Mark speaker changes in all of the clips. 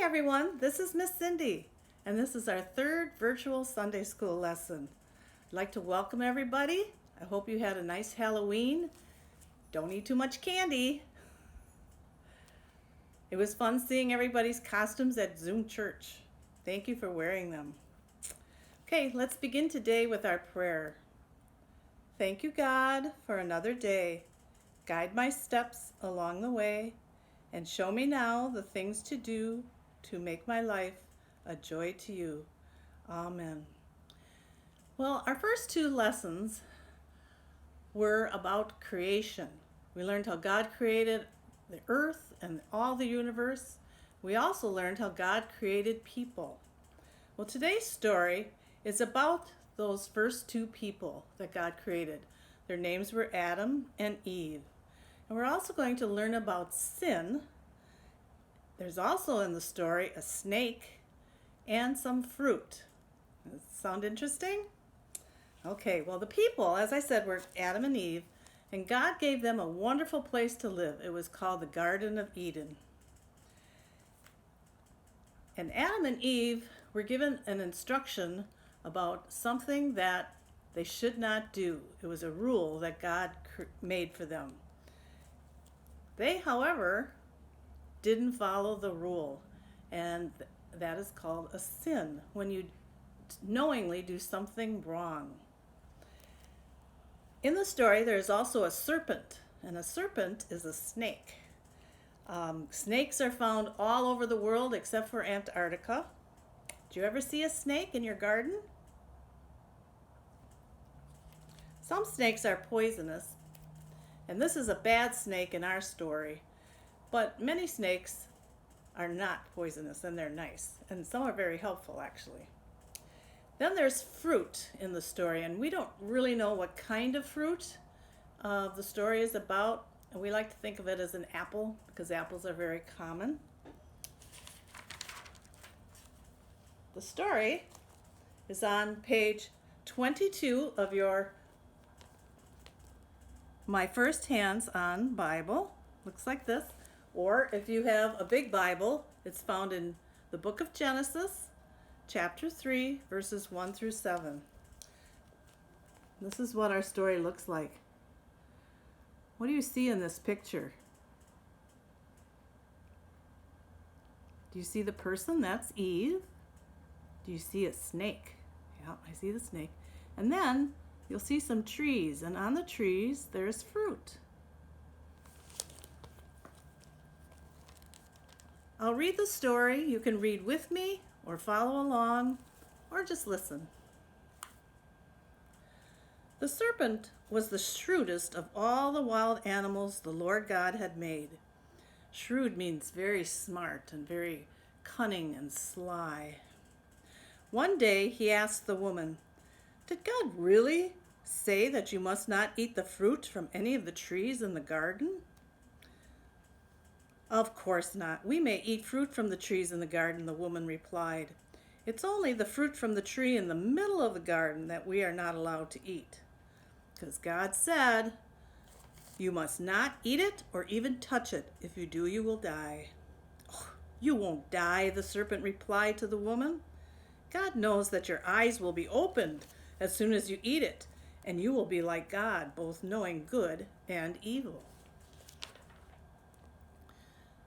Speaker 1: everyone, this is Miss Cindy, and this is our third virtual Sunday school lesson. I'd like to welcome everybody. I hope you had a nice Halloween. Don't eat too much candy. It was fun seeing everybody's costumes at Zoom Church. Thank you for wearing them. Okay, let's begin today with our prayer. Thank you, God, for another day. Guide my steps along the way, and show me now the things to do to make my life a joy to you. Amen. Well, our first two lessons were about creation. We learned how God created the earth and all the universe. We also learned how God created people. Well, today's story is about those first two people that God created. Their names were Adam and Eve. And we're also going to learn about sin. There's also in the story a snake and some fruit. Does it sound interesting? Okay, well, the people, as I said, were Adam and Eve, and God gave them a wonderful place to live. It was called the Garden of Eden. And Adam and Eve were given an instruction about something that they should not do. It was a rule that God made for them. They, however, didn't follow the rule, and that is called a sin, when you knowingly do something wrong. In the story, there's also a serpent, and a serpent is a snake. Snakes are found all over the world except for Antarctica. Do you ever see a snake in your garden? Some snakes are poisonous, and this is a bad snake in our story. But many snakes are not poisonous, and they're nice, and some are very helpful, actually. Then there's fruit in the story, and we don't really know what kind of fruit the story is about. And we like to think of it as an apple, because apples are very common. The story is on page 22 of your My First Hands on Bible. Looks like this. Or if you have a big Bible, it's found in the book of Genesis, chapter 3, verses 1 through 7. This is what our story looks like. What do you see in this picture? Do you see the person? That's Eve. Do you see a snake? Yeah, I see the snake. And then you'll see some trees, and on the trees there's fruit. I'll read the story. You can read with me or follow along or just listen. The serpent was the shrewdest of all the wild animals the Lord God had made. Shrewd means very smart and very cunning and sly. One day he asked the woman, "Did God really say that you must not eat the fruit from any of the trees in the garden?" "Of course not. We may eat fruit from the trees in the garden," the woman replied. "It's only the fruit from the tree in the middle of the garden that we are not allowed to eat. Because God said, you must not eat it or even touch it. If you do, you will die." "Oh, you won't die," the serpent replied to the woman. "God knows that your eyes will be opened as soon as you eat it, and you will be like God, both knowing good and evil."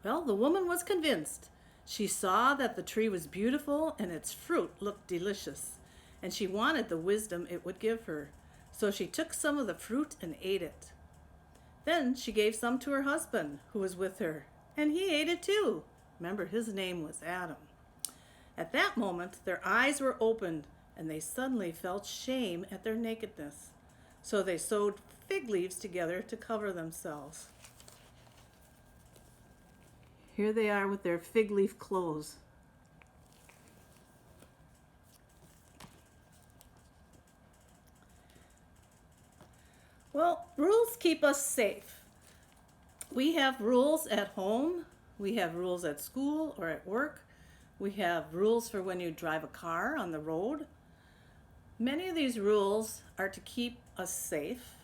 Speaker 1: Well, the woman was convinced. She saw that the tree was beautiful and its fruit looked delicious, and she wanted the wisdom it would give her. So she took some of the fruit and ate it. Then she gave some to her husband, who was with her, and he ate it too. Remember, his name was Adam. At that moment, their eyes were opened, and they suddenly felt shame at their nakedness. So they sewed fig leaves together to cover themselves. Here they are with their fig leaf clothes. Well, rules keep us safe. We have rules at home. We have rules at school or at work. We have rules for when you drive a car on the road. Many of these rules are to keep us safe.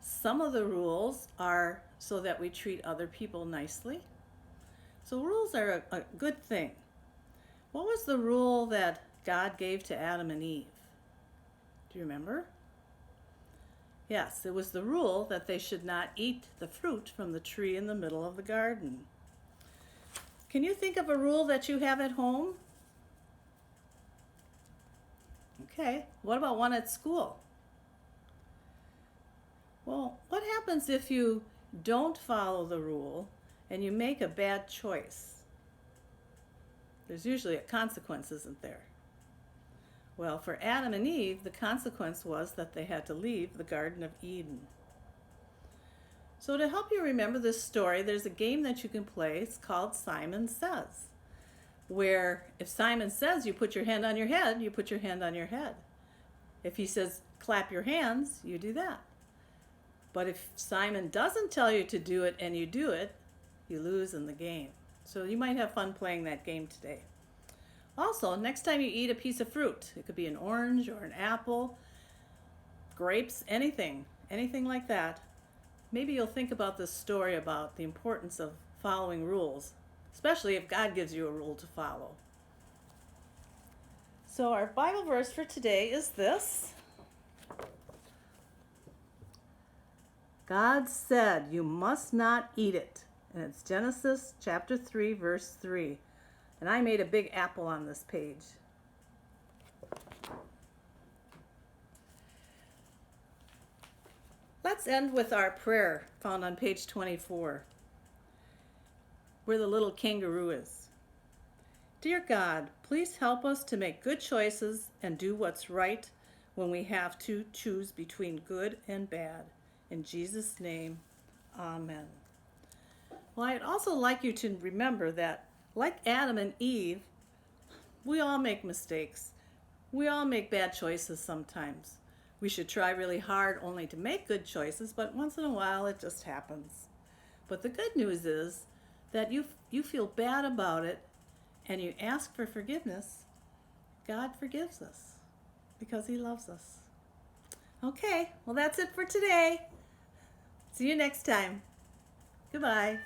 Speaker 1: Some of the rules are so that we treat other people nicely. So rules are a good thing. What was the rule that God gave to Adam and Eve? Do you remember? Yes, it was the rule that they should not eat the fruit from the tree in the middle of the garden. Can you think of a rule that you have at home? Okay, what about one at school? Well, what happens if you don't follow the rule and you make a bad choice? There's usually a consequence, isn't there? Well, for Adam and Eve, the consequence was that they had to leave the Garden of Eden. So to help you remember this story, there's a game that you can play. It's called Simon Says, where if Simon says you put your hand on your head, you put your hand on your head. If he says clap your hands, you do that. But if Simon doesn't tell you to do it and you do it, you lose in the game. So you might have fun playing that game today. Also, next time you eat a piece of fruit, it could be an orange or an apple, grapes, anything like that, maybe you'll think about this story about the importance of following rules, especially if God gives you a rule to follow. So our Bible verse for today is this. God said, you must not eat it. And it's Genesis chapter 3, verse 3. And I made a big apple on this page. Let's end with our prayer found on page 24, where the little kangaroo is. Dear God, please help us to make good choices and do what's right when we have to choose between good and bad. In Jesus' name, amen. Well, I'd also like you to remember that, like Adam and Eve, we all make mistakes. We all make bad choices sometimes. We should try really hard only to make good choices, but once in a while it just happens. But the good news is that you feel bad about it and you ask for forgiveness. God forgives us because he loves us. Okay, well that's it for today. See you next time. Goodbye.